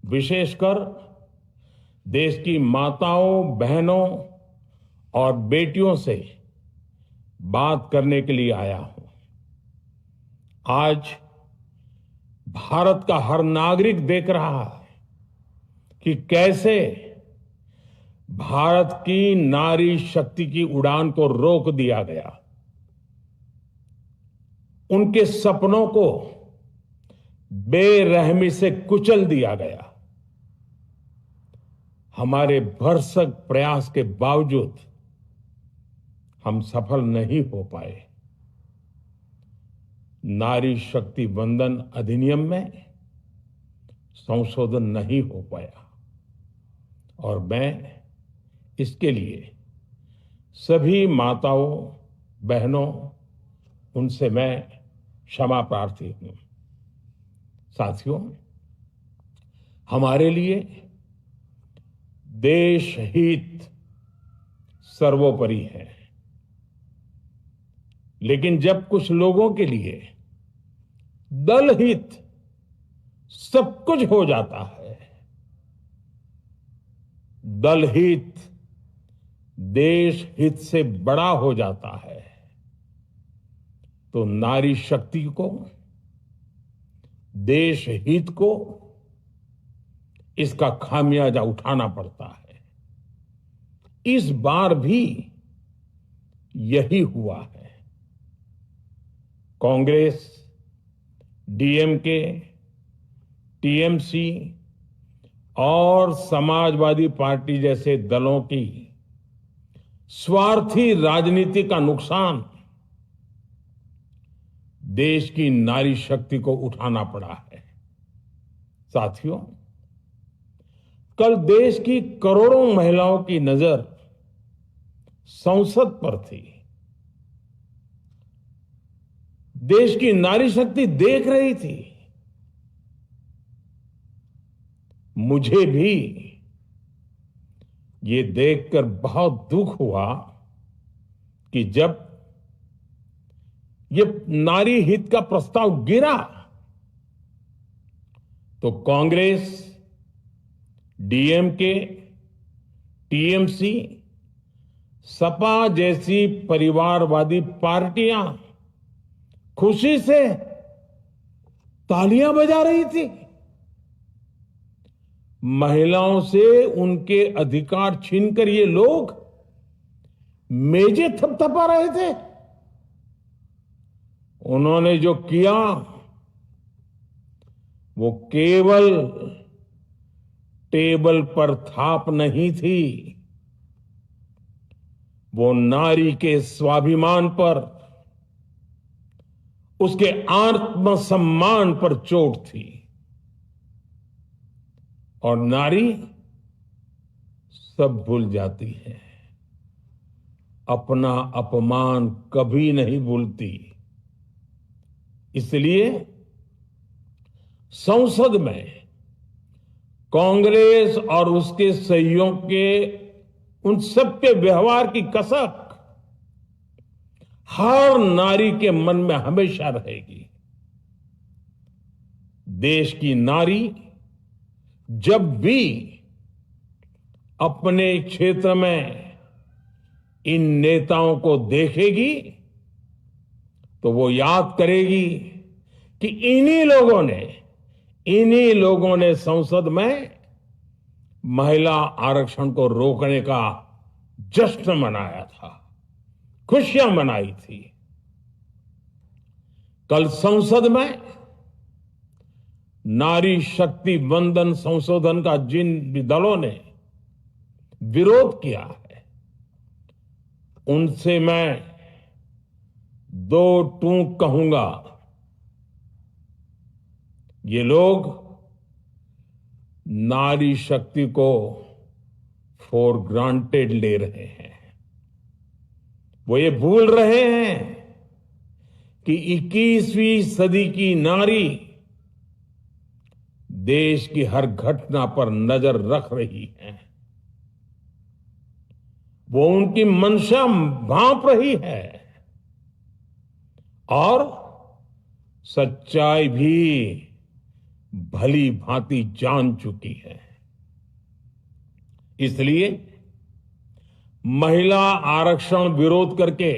विशेषकर देश की माताओं, बहनों और बेटियों से बात करने के लिए आया हूं। आज भारत का हर नागरिक देख रहा है कि कैसे भारत की नारी शक्ति की उड़ान को रोक दिया गया, उनके सपनों को बेरहमी से कुचल दिया गया। हमारे भरसक प्रयास के बावजूद हम सफल नहीं हो पाए। नारी शक्ति वंदन अधिनियम में संशोधन नहीं हो पाया और मैं इसके लिए सभी माताओं, बहनों, उनसे मैं क्षमा प्रार्थी हूं। साथियों, हमारे लिए देश हित सर्वोपरि है, लेकिन जब कुछ लोगों के लिए दल हित सब कुछ हो जाता है, दल हित देश हित से बड़ा हो जाता है, तो नारी शक्ति को, देश हित को इसका खामियाजा उठाना पड़ता है। इस बार भी यही हुआ है। कांग्रेस, डीएमके, टीएमसी और समाजवादी पार्टी जैसे दलों की स्वार्थी राजनीति का नुकसान देश की नारी शक्ति को उठाना पड़ा है। साथियों, कल देश की करोड़ों महिलाओं की नजर संसद पर थी। देश की नारी शक्ति देख रही थी। मुझे भी ये देखकर बहुत दुख हुआ कि जब ये नारी हित का प्रस्ताव गिरा तो कांग्रेस, डीएमके, टीएमसी, सपा जैसी परिवारवादी पार्टियां खुशी से तालियां बजा रही थी। महिलाओं से उनके अधिकार छीनकर ये लोग मेजें थपथपा रहे थे। उन्होंने जो किया वो केवल टेबल पर थाप नहीं थी, वो नारी के स्वाभिमान पर, उसके आत्मसम्मान पर चोट थी। और नारी सब भूल जाती है, अपना अपमान कभी नहीं भूलती। इसलिए संसद में कांग्रेस और उसके सहयोगियों के उन सबके व्यवहार की कसक हर नारी के मन में हमेशा रहेगी। देश की नारी जब भी अपने क्षेत्र में इन नेताओं को देखेगी तो वो याद करेगी कि इन्हीं लोगों ने संसद में महिला आरक्षण को रोकने का जश्न मनाया था, खुशियां मनाई थी। कल संसद में नारी शक्ति वंदन संशोधन का जिन दलों ने विरोध किया है, उनसे मैं दो टूक कहूंगा। ये लोग नारी शक्ति को फॉर ग्रांटेड ले रहे हैं। वो ये भूल रहे हैं कि 21वीं सदी की नारी देश की हर घटना पर नजर रख रही है। वो उनकी मंशा भांप रही है और सच्चाई भी भली भांति जान चुकी है। इसलिए महिला आरक्षण विरोध करके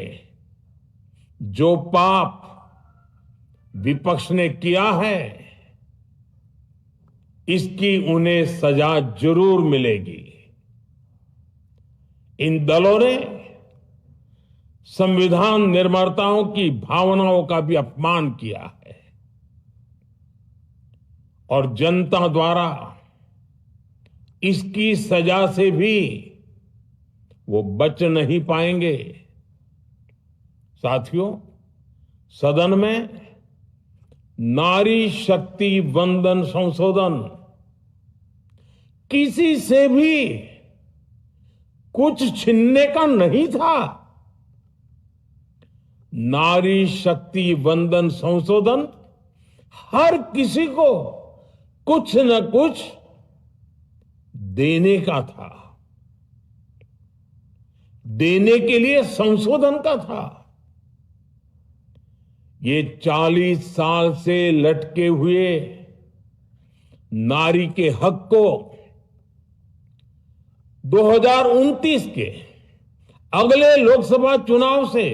जो पाप विपक्ष ने किया है, इसकी उन्हें सजा जरूर मिलेगी। इन दलों ने संविधान निर्माताओं की भावनाओं का भी अपमान किया है और जनता द्वारा इसकी सजा से भी वो बच नहीं पाएंगे। साथियों, सदन में नारी शक्ति वंदन संशोधन किसी से भी कुछ छीनने का नहीं था। नारी शक्ति वंदन संशोधन हर किसी को कुछ न कुछ देने का था, देने के लिए संशोधन का था। ये 40 साल से लटके हुए नारी के हक को 2029 के अगले लोकसभा चुनाव से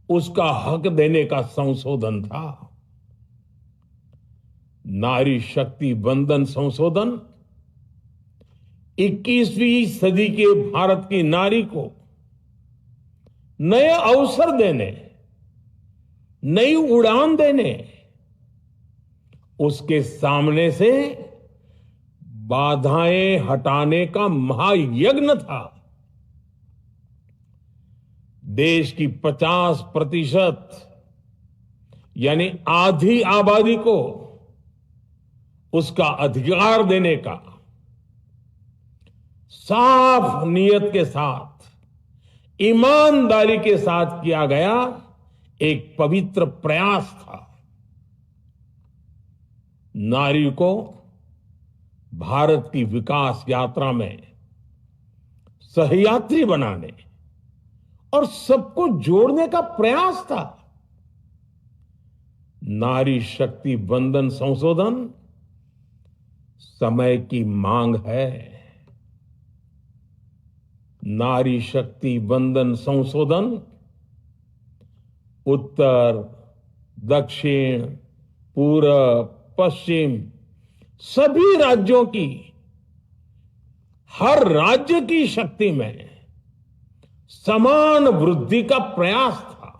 उसका हक देने का संशोधन था। नारी शक्ति वंदन संशोधन 21वीं सदी के भारत की नारी को नए अवसर देने, नई उड़ान देने, उसके सामने से बाधाएं हटाने का महायज्ञ था। देश की 50% यानी आधी आबादी को उसका अधिकार देने का साफ नियत के साथ, ईमानदारी के साथ किया गया एक पवित्र प्रयास था। नारी को भारत की विकास यात्रा में सहयात्री बनाने और सबको जोड़ने का प्रयास था। नारी शक्ति वंदन संशोधन समय की मांग है। नारी शक्ति वंदन संशोधन उत्तर, दक्षिण, पूर्व, पश्चिम सभी राज्यों की, हर राज्य की शक्ति में समान वृद्धि का प्रयास था।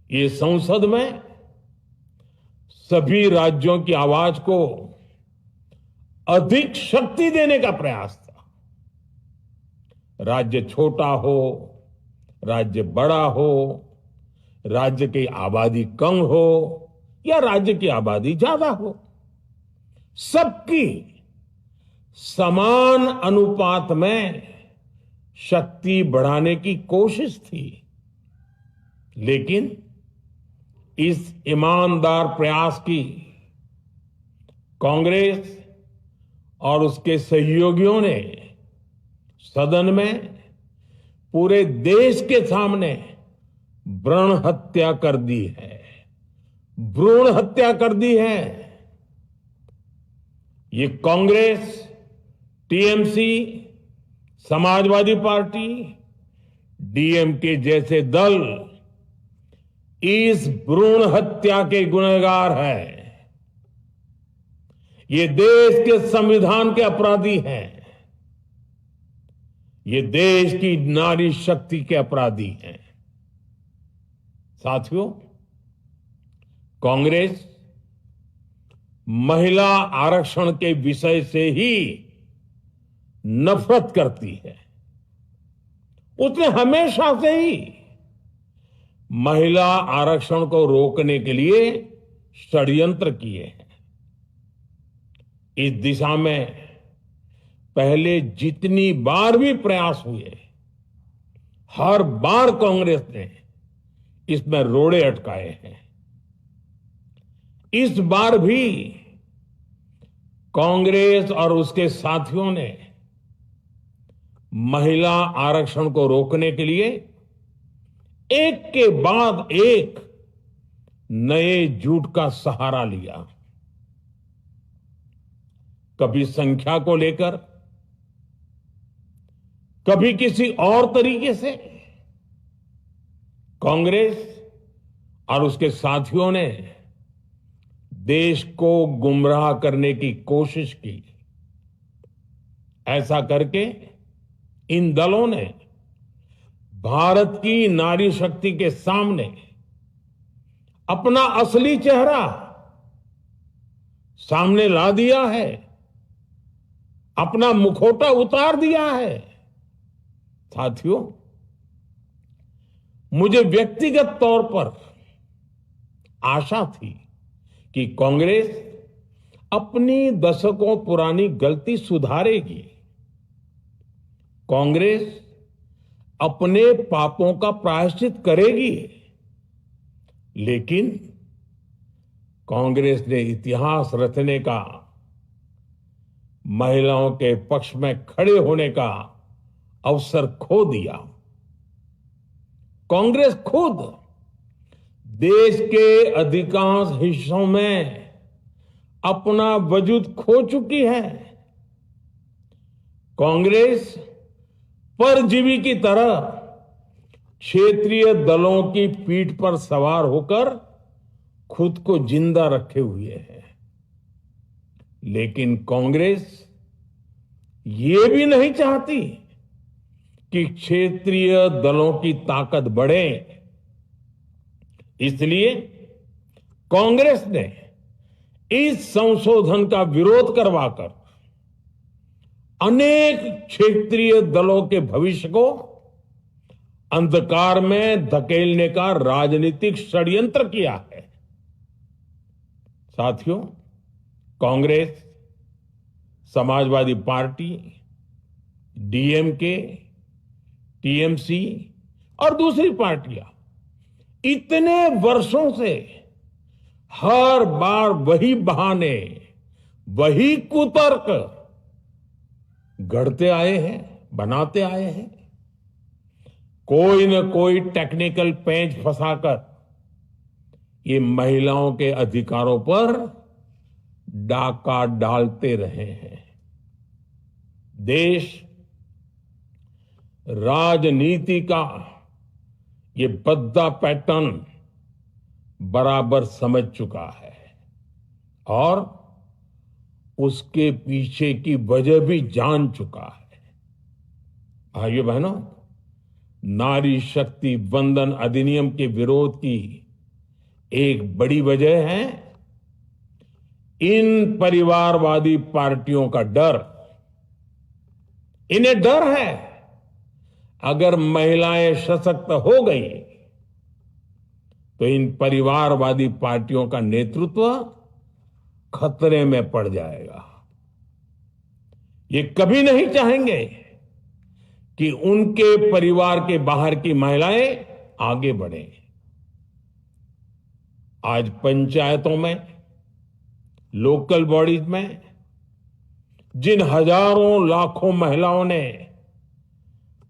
ये संसद में सभी राज्यों की आवाज को अधिक शक्ति देने का प्रयास था। राज्य छोटा हो, राज्य बड़ा हो, राज्य की आबादी कम हो या राज्य की आबादी ज्यादा हो, सबकी समान अनुपात में शक्ति बढ़ाने की कोशिश थी। लेकिन इस ईमानदार प्रयास की कांग्रेस और उसके सहयोगियों ने सदन में पूरे देश के सामने भ्रूण हत्या कर दी है। भ्रूण हत्या कर दी है। ये Congress, TMC, Samajwadi party, DMK जैसे दल इस भ्रूण हत्या के गुनहगार हैं। ये देश के संविधान के अपराधी हैं। ये देश की नारी शक्ति के अपराधी हैं। साथियों, कांग्रेस महिला आरक्षण के विषय से ही नफरत करती है। उसने हमेशा से ही महिला आरक्षण को रोकने के लिए षड्यंत्र किए हैं। इस दिशा में पहले जितनी बार भी प्रयास हुए, हर बार कांग्रेस ने इसमें रोड़े अटकाए हैं। इस बार भी कांग्रेस और उसके साथियों ने महिला आरक्षण को रोकने के लिए एक के बाद एक नए झूठ का सहारा लिया। कभी संख्या को लेकर, कभी किसी और तरीके से कांग्रेस और उसके साथियों ने देश को गुमराह करने की कोशिश की। ऐसा करके इन दलों ने भारत की नारी शक्ति के सामने अपना असली चेहरा सामने ला दिया है, अपना मुखौटा उतार दिया है। साथियों, मुझे व्यक्तिगत तौर पर आशा थी कि कांग्रेस अपनी दशकों पुरानी गलती सुधारेगी। कांग्रेस अपने पापों का प्रायश्चित करेगी। लेकिन कांग्रेस ने इतिहास रचने का, महिलाओं के पक्ष में खड़े होने का अवसर खो दिया। कांग्रेस खुद देश के अधिकांश हिस्सों में अपना वजूद खो चुकी है। कांग्रेस परजीवी की तरह क्षेत्रीय दलों की पीठ पर सवार होकर खुद को जिंदा रखे हुए है। लेकिन कांग्रेस ये भी नहीं चाहती कि क्षेत्रीय दलों की ताकत बढ़े। इसलिए कांग्रेस ने इस संशोधन का विरोध करवाकर अनेक क्षेत्रीय दलों के भविष्य को अंधकार में धकेलने का राजनीतिक षड्यंत्र किया है। साथियों, Congress, Samajwadi party, DMK, TMC और दूसरी पार्टियां इतने वर्षों से हर बार वही बहाने, वही कुतर्क गढ़ते आए हैं, बनाते आए हैं। कोई न कोई टेक्निकल पेंच फंसाकर ये महिलाओं के अधिकारों पर डाका डालते रहे हैं। देश राजनीति का ये भद्दा पैटर्न बराबर समझ चुका है और उसके पीछे की वजह भी जान चुका है। भाइयों बहनों, नारी शक्ति वंदन अधिनियम के विरोध की एक बड़ी वजह है इन परिवारवादी पार्टियों का डर। इन्हें डर है अगर महिलाएं सशक्त हो गई तो इन परिवारवादी पार्टियों का नेतृत्व खतरे में पड़ जाएगा। ये कभी नहीं चाहेंगे कि उनके परिवार के बाहर की महिलाएं आगे बढ़ें। आज पंचायतों में, लोकल बॉडीज में जिन हजारों लाखों महिलाओं ने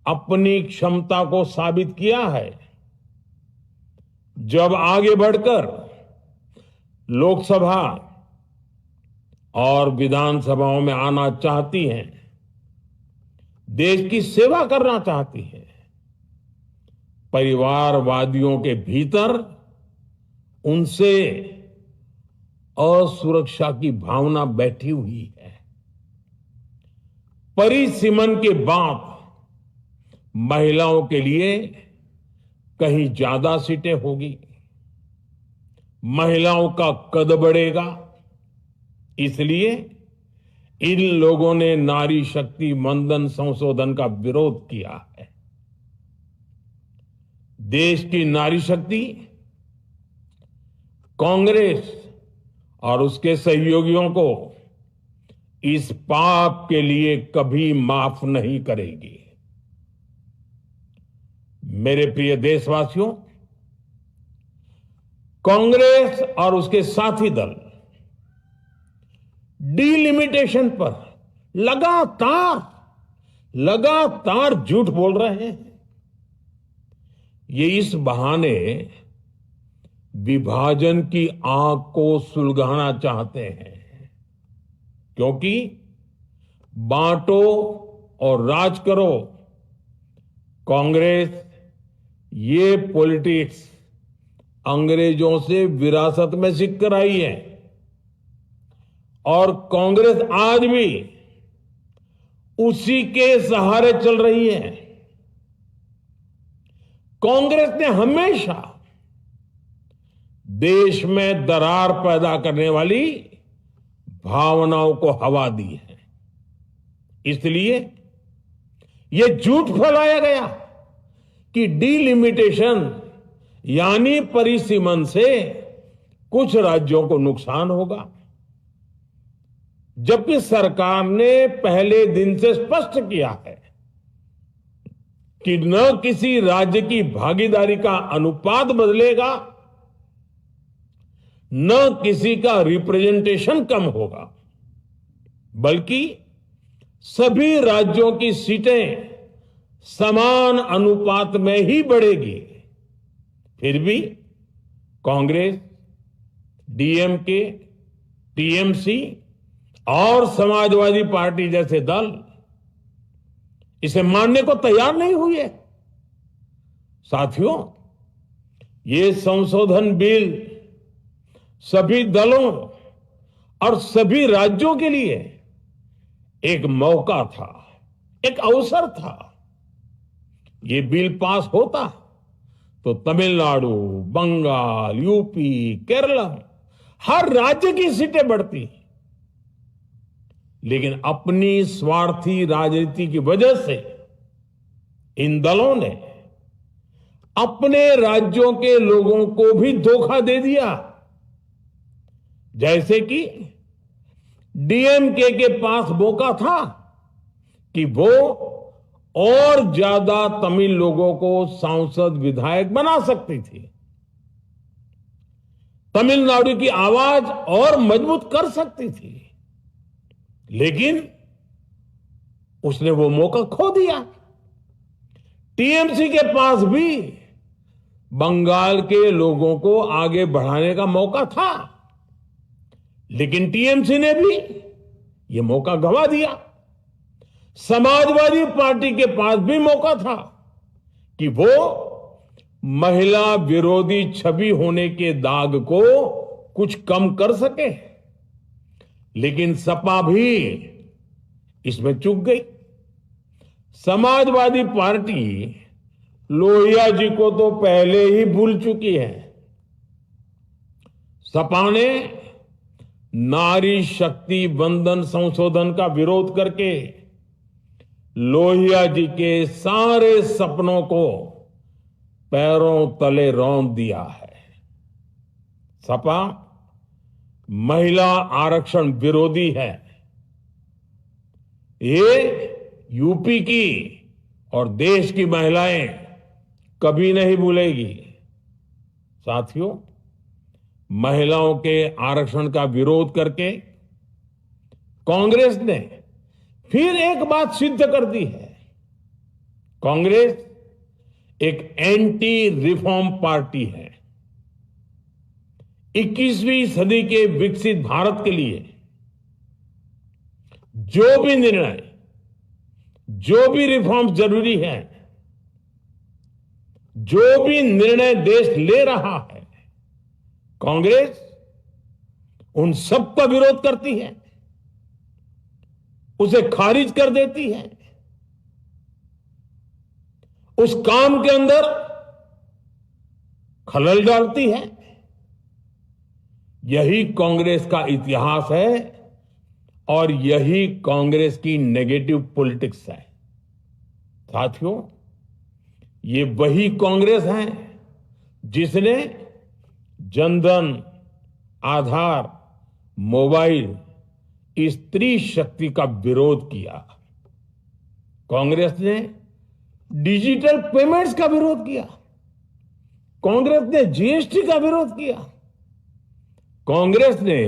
अपनी क्षमता को साबित किया है, जब आगे बढ़कर लोकसभा और विधानसभाओं में आना चाहती हैं, देश की सेवा करना चाहती हैं, परिवारवादियों के भीतर उनसे असुरक्षा की भावना बैठी हुई है। परिसीमन के बाद महिलाओं के लिए कहीं ज्यादा सीटें होगी, महिलाओं का कद बढ़ेगा। इसलिए इन लोगों ने नारी शक्ति वंदन संशोधन का विरोध किया है। देश की नारी शक्ति कांग्रेस और उसके सहयोगियों को इस पाप के लिए कभी माफ नहीं करेगी। मेरे प्रिय देशवासियों, कांग्रेस और उसके साथी दल डिलिमिटेशन पर लगातार झूठ बोल रहे हैं। ये इस बहाने विभाजन की आग को सुलगाना चाहते हैं, क्योंकि बांटो और राज करो, कांग्रेस ये पॉलिटिक्स अंग्रेजों से विरासत में सीख कर आई है और कांग्रेस आज भी उसी के सहारे चल रही है। कांग्रेस ने हमेशा देश में दरार पैदा करने वाली भावनाओं को हवा दी है। इसलिए यह झूठ फैलाया गया कि डीलिमिटेशन यानी परिसीमन से कुछ राज्यों को नुकसान होगा, जबकि सरकार ने पहले दिन से स्पष्ट किया है कि न किसी राज्य की भागीदारी का अनुपात बदलेगा, न किसी का रिप्रेजेंटेशन कम होगा, बल्कि सभी राज्यों की सीटें समान अनुपात में ही बढ़ेगी। फिर भी कांग्रेस, डीएमके, टीएमसी और समाजवादी पार्टी जैसे दल इसे मानने को तैयार नहीं हुए। साथियों, ये संशोधन बिल सभी दलों और सभी राज्यों के लिए एक मौका था, एक अवसर था। ये बिल पास होता तो तमिलनाडु, बंगाल, यूपी, केरला हर राज्य की सीटें बढ़ती, लेकिन अपनी स्वार्थी राजनीति की वजह से इन दलों ने अपने राज्यों के लोगों को भी धोखा दे दिया। जैसे कि डीएमके के पास मौका था कि वो और ज्यादा तमिल लोगों को सांसद विधायक बना सकती थी, तमिलनाडु की आवाज और मजबूत कर सकती थी, लेकिन उसने वो मौका खो दिया। टीएमसी के पास भी बंगाल के लोगों को आगे बढ़ाने का मौका था, लेकिन टीएमसी ने भी ये मौका गंवा दिया। समाजवादी पार्टी के पास भी मौका था कि वो महिला विरोधी छवि होने के दाग को कुछ कम कर सके, लेकिन सपा भी इसमें चूक गई। समाजवादी पार्टी लोहिया जी को तो पहले ही भूल चुकी है। सपा ने नारी शक्ति वंदन संशोधन का विरोध करके लोहिया जी के सारे सपनों को पैरों तले रौंद दिया है। सपा महिला आरक्षण विरोधी है। ये यूपी की और देश की महिलाएं कभी नहीं भूलेगी। साथियों, महिलाओं के आरक्षण का विरोध करके कांग्रेस ने फिर एक बात सिद्ध कर दी है। कांग्रेस एक एंटी रिफॉर्म पार्टी है। 21वीं सदी के विकसित भारत के लिए जो भी निर्णय, जो भी रिफॉर्म जरूरी है, जो भी निर्णय देश ले रहा है, कांग्रेस उन सब का विरोध करती है, उसे खारिज कर देती है, उस काम के अंदर खलल डालती है। यही कांग्रेस का इतिहास है और यही कांग्रेस की नेगेटिव पॉलिटिक्स है। साथियों, ये वही कांग्रेस है जिसने जनधन, आधार, मोबाइल, स्त्री शक्ति का विरोध किया। कांग्रेस ने डिजिटल पेमेंट्स का विरोध किया। कांग्रेस ने जीएसटी का विरोध किया। कांग्रेस ने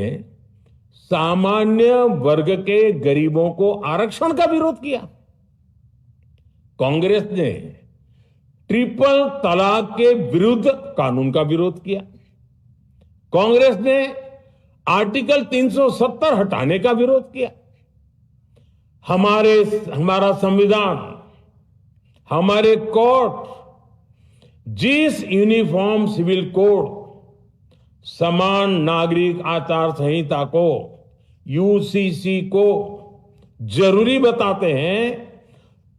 सामान्य वर्ग के गरीबों को आरक्षण का विरोध किया। कांग्रेस ने ट्रिपल तलाक के विरुद्ध कानून का विरोध किया। कांग्रेस ने आर्टिकल 370 हटाने का विरोध किया। हमारा संविधान, हमारे कोर्ट जिस यूनिफॉर्म सिविल कोड, समान नागरिक आचार संहिता को, यूसीसी को जरूरी बताते हैं,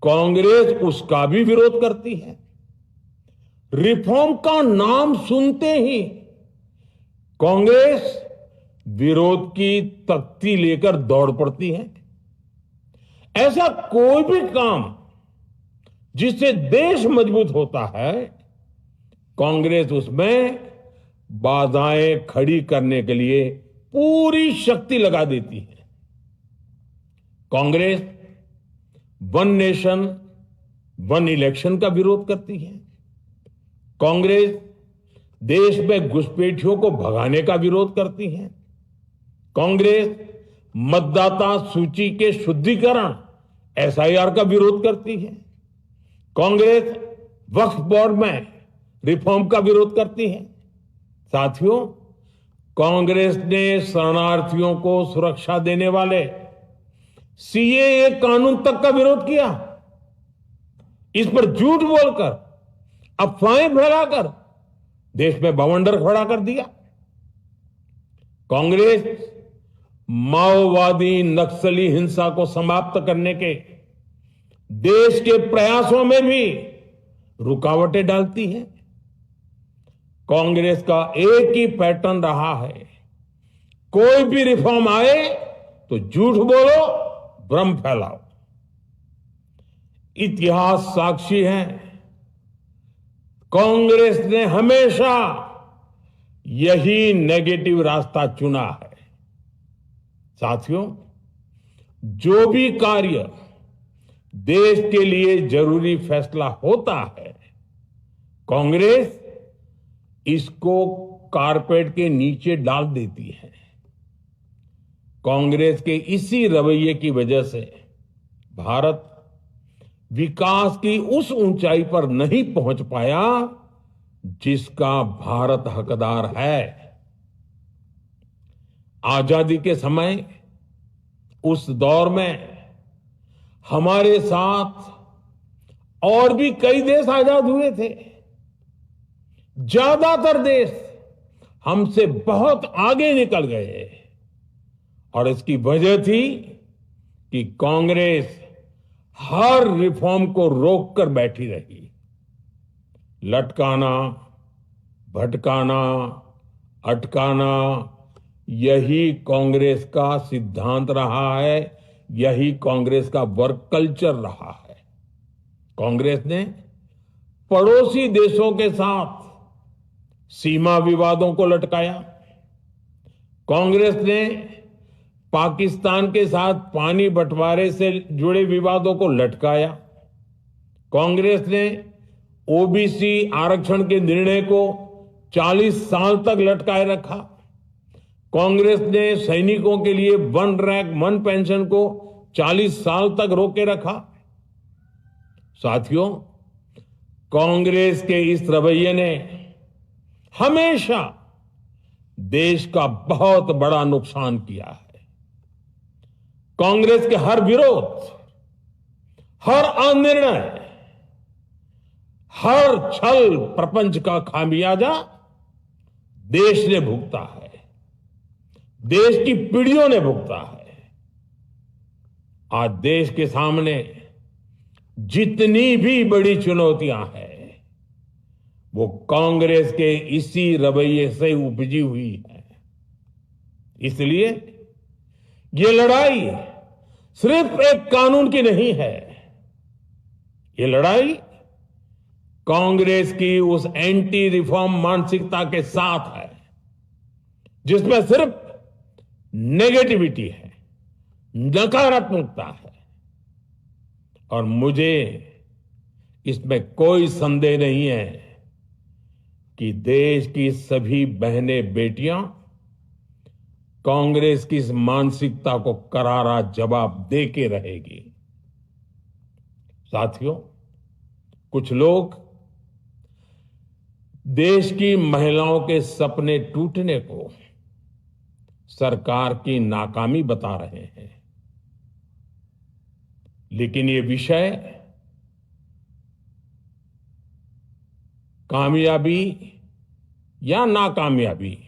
कांग्रेस उसका भी विरोध करती है। रिफॉर्म का नाम सुनते ही कांग्रेस विरोध की तख्ती लेकर दौड़ पड़ती है। ऐसा कोई भी काम जिससे देश मजबूत होता है, कांग्रेस उसमें बाधाएं खड़ी करने के लिए पूरी शक्ति लगा देती है। Congress one nation one election का विरोध करती है। कांग्रेस देश में घुसपैठियों को भगाने का विरोध करती है। कांग्रेस मतदाता सूची के शुद्धिकरण एसआईआर का विरोध करती है। कांग्रेस वक्फ बोर्ड में रिफॉर्म का विरोध करती है। साथियों, कांग्रेस ने शरणार्थियों को सुरक्षा देने वाले सीएए कानून तक का विरोध किया। इस पर झूठ बोलकर, अफवाहें फैलाकर देश में बवंडर खड़ा कर दिया। कांग्रेस माओवादी नक्सली हिंसा को समाप्त करने के देश के प्रयासों में भी रुकावटें डालती है। कांग्रेस का एक ही पैटर्न रहा है, कोई भी रिफॉर्म आए तो झूठ बोलो, भ्रम फैलाओ। इतिहास साक्षी है, कांग्रेस ने हमेशा यही नेगेटिव रास्ता चुना है। साथियों, जो भी कार्य देश के लिए जरूरी फैसला होता है, कांग्रेस इसको कारपेट के नीचे डाल देती है। कांग्रेस के इसी रवैये की वजह से भारत विकास की उस ऊंचाई पर नहीं पहुंच पाया जिसका भारत हकदार है। आजादी के समय उस दौर में हमारे साथ और भी कई देश आजाद हुए थे। ज्यादातर देश हमसे बहुत आगे निकल गए और इसकी वजह थी कि कांग्रेस हर रिफॉर्म को रोककर बैठी रही। लटकाना, भटकाना, अटकाना, यही कांग्रेस का सिद्धांत रहा है, यही कांग्रेस का वर्क कल्चर रहा है। कांग्रेस ने पड़ोसी देशों के साथ सीमा विवादों को लटकाया। कांग्रेस ने पाकिस्तान के साथ पानी बंटवारे से जुड़े विवादों को लटकाया। कांग्रेस ने ओबीसी आरक्षण के निर्णय को 40 साल तक लटकाए रखा। कांग्रेस ने सैनिकों के लिए वन रैंक वन पेंशन को 40 साल तक रोके रखा। साथियों, कांग्रेस के इस रवैये ने हमेशा देश का बहुत बड़ा नुकसान किया है। कांग्रेस के हर विरोध, हर अनिर्णय, हर छल प्रपंच का खामियाजा देश ने भुगता है, देश की पीढ़ियों ने भुगता है। आज देश के सामने जितनी भी बड़ी चुनौतियां हैं, वो कांग्रेस के इसी रवैये से उपजी हुई है। इसलिए ये लड़ाई सिर्फ एक कानून की नहीं है, ये लड़ाई कांग्रेस की उस एंटी रिफॉर्म मानसिकता के साथ है जिसमें सिर्फ नेगेटिविटी है, नकारात्मकता है। और मुझे इसमें कोई संदेह नहीं है कि देश की सभी बहनें बेटियां कांग्रेस की इस मानसिकता को करारा जवाब दे के रहेगी। साथियों, कुछ लोग देश की महिलाओं के सपने टूटने को सरकार की नाकामी बता रहे हैं। लेकिन ये विषय कामयाबी या नाकामयाबी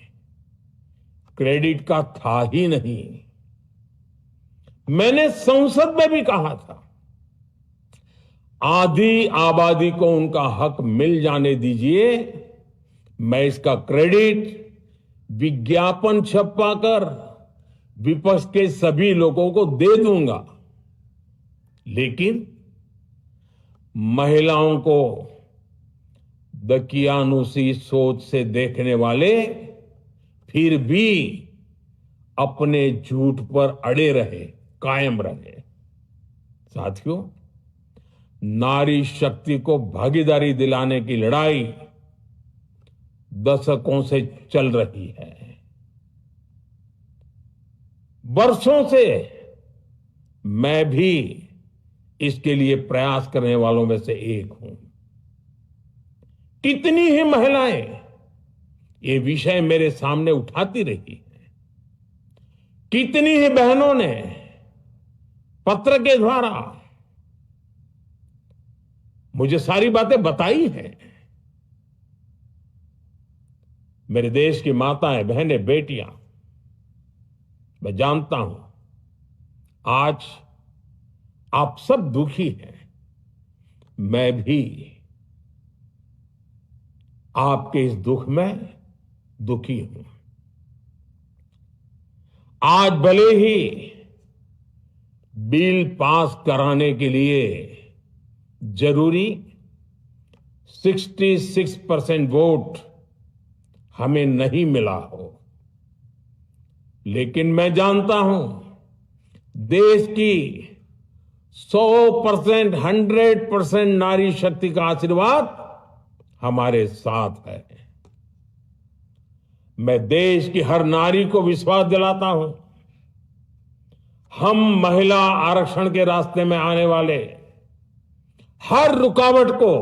क्रेडिट का था ही नहीं। मैंने संसद में भी कहा था, आधी आबादी को उनका हक मिल जाने दीजिए, मैं इसका क्रेडिट विज्ञापन छपवाकर विपक्ष के सभी लोगों को दे दूंगा। लेकिन महिलाओं को दकियानुसी सोच से देखने वाले फिर भी अपने झूठ पर अड़े रहे, कायम रहे। साथियों, नारी शक्ति को भागीदारी दिलाने की लड़ाई दशकों से चल रही है। वर्षों से मैं भी इसके लिए प्रयास करने वालों में से एक हूं। कितनी ही महिलाएं ये विषय मेरे सामने उठाती रही हैं। कितनी ही बहनों ने पत्र के द्वारा मुझे सारी बातें बताई हैं। मेरे देश की माताएं, बहनें, बेटियां, मैं जानता हूं आज आप सब दुखी हैं। मैं भी आपके इस दुख में दुखी हूं। आज भले ही बिल पास कराने के लिए जरूरी 66% वोट हमें नहीं मिला हो, लेकिन मैं जानता हूं देश की 100%, 100% नारी शक्ति का आशीर्वाद हमारे साथ है। मैं देश की हर नारी को विश्वास दिलाता हूं, हम महिला आरक्षण के रास्ते में आने वाले हर रुकावट को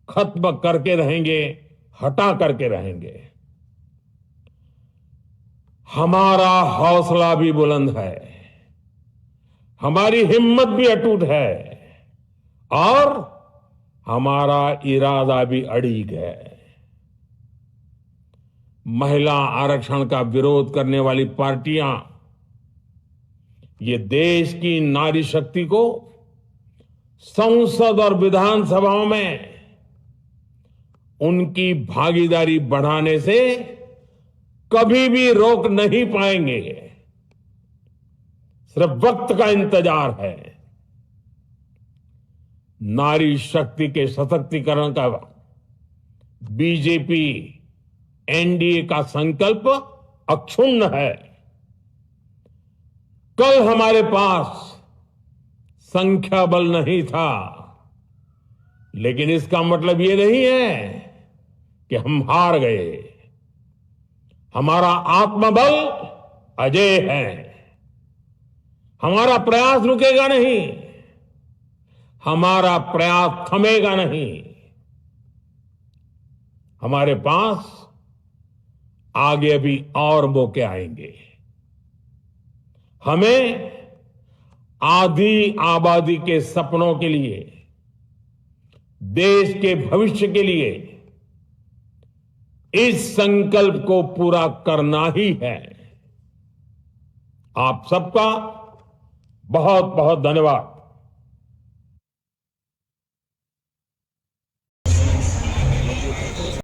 खत्म करके रहेंगे, हटा करके रहेंगे। हमारा हौसला भी बुलंद है, हमारी हिम्मत भी अटूट है और हमारा इरादा भी अड़िग है। महिला आरक्षण का विरोध करने वाली पार्टियां ये देश की नारी शक्ति को संसद और विधानसभाओं में उनकी भागीदारी बढ़ाने से कभी भी रोक नहीं पाएंगे। सिर्फ वक्त का इंतजार है। नारी शक्ति के सशक्तिकरण का बीजेपी एनडीए का संकल्प अक्षुण्ण है। कल हमारे पास संख्या बल नहीं था, लेकिन इसका मतलब ये नहीं है कि हम हार गए। हमारा आत्मबल अजेय है। हमारा प्रयास रुकेगा नहीं, हमारा प्रयास थमेगा नहीं। हमारे पास आगे भी और मौके आएंगे। हमें आधी आबादी के सपनों के लिए, देश के भविष्य के लिए इस संकल्प को पूरा करना ही है। आप सबका बहुत बहुत धन्यवाद।